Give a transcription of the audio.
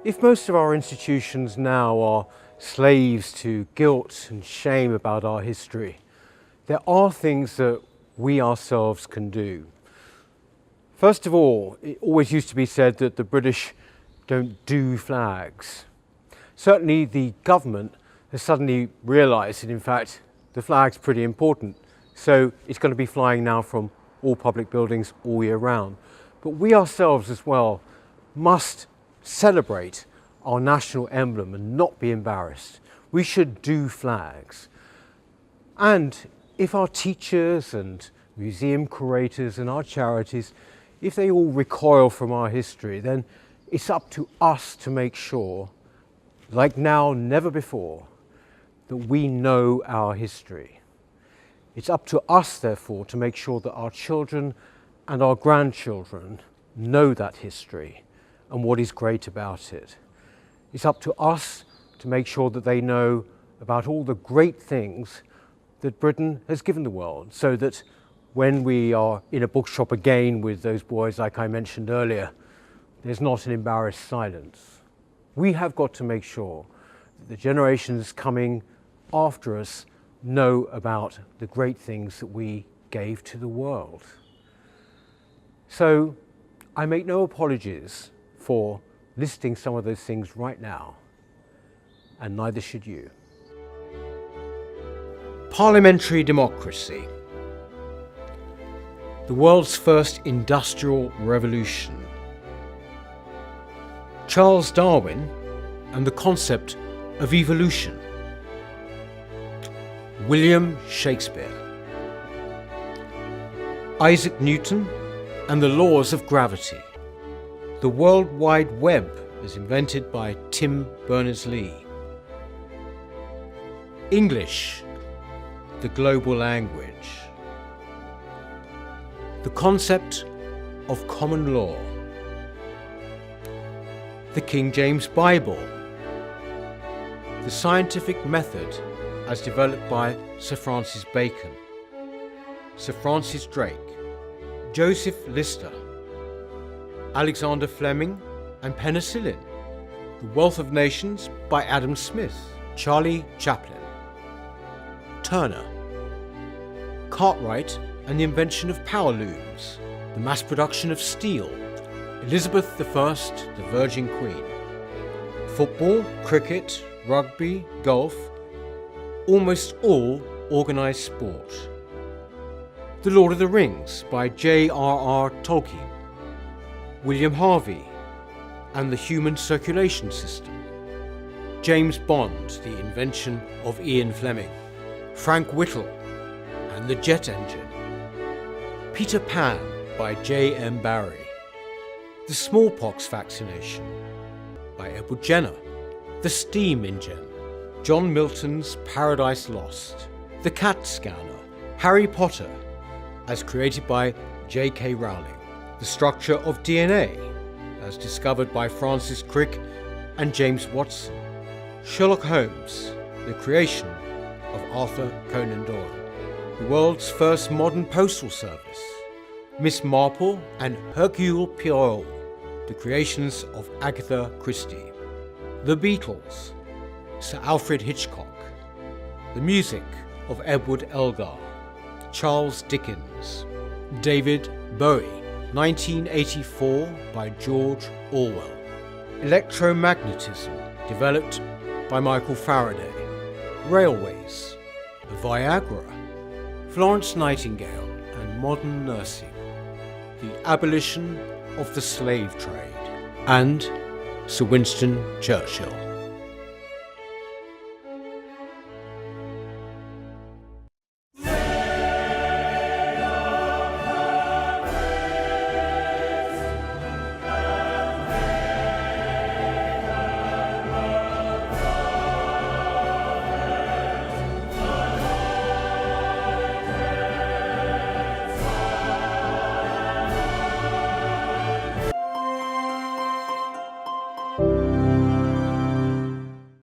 If most of our institutions now are slaves to guilt and shame about our history, there are things that we ourselves can do. First of all, it always used to be said that the British don't do flags. Certainly the government has suddenly realised that in fact the flag's pretty important, so it's going to be flying now from all public buildings all year round. But we ourselves as well must celebrate our national emblem and not be embarrassed. We should do flags. And if our teachers and museum curators and our charities, if they all recoil from our history, then it's up to us to make sure, like now, never before, that we know our history. It's up to us, therefore, to make sure that our children and our grandchildren know that history and what is great about it. It's up to us to make sure that they know about all the great things that Britain has given the world, so that when we are in a bookshop again with those boys like I mentioned earlier, there's not an embarrassed silence. We have got to make sure that the generations coming after us know about the great things that we gave to the world. So I make no apologies for listing some of those things right now, and neither should you. Parliamentary democracy. The world's first industrial revolution. Charles Darwin and the concept of evolution. William Shakespeare. Isaac Newton and the laws of gravity. The World Wide Web is invented by Tim Berners-Lee. English, the global language. The concept of common law. The King James Bible. The scientific method as developed by Sir Francis Bacon. Sir Francis Drake. Joseph Lister. Alexander Fleming and penicillin. The Wealth of Nations by Adam Smith. Charlie Chaplin. Turner. Cartwright and the invention of power looms. The mass production of steel. Elizabeth I, the Virgin Queen. Football, cricket, rugby, golf, almost all organised sport. The Lord of the Rings by J.R.R. Tolkien. William Harvey and the human circulation system. James Bond, the invention of Ian Fleming. Frank Whittle and the jet engine. Peter Pan by J.M. Barrie. The smallpox vaccination by Edward Jenner. The steam engine. John Milton's Paradise Lost. The cat scanner. Harry Potter, as created by J.K. Rowling. The structure of DNA, as discovered by Francis Crick and James Watson. Sherlock Holmes, the creation of Arthur Conan Doyle. The world's first modern postal service. Miss Marple and Hercule Poirot, the creations of Agatha Christie. The Beatles, Sir Alfred Hitchcock. The music of Edward Elgar. Charles Dickens. David Bowie, 1984 by George Orwell. Electromagnetism, developed by Michael Faraday. Railways, Viagra. Florence Nightingale and modern nursing. The abolition of the slave trade. And Sir Winston Churchill.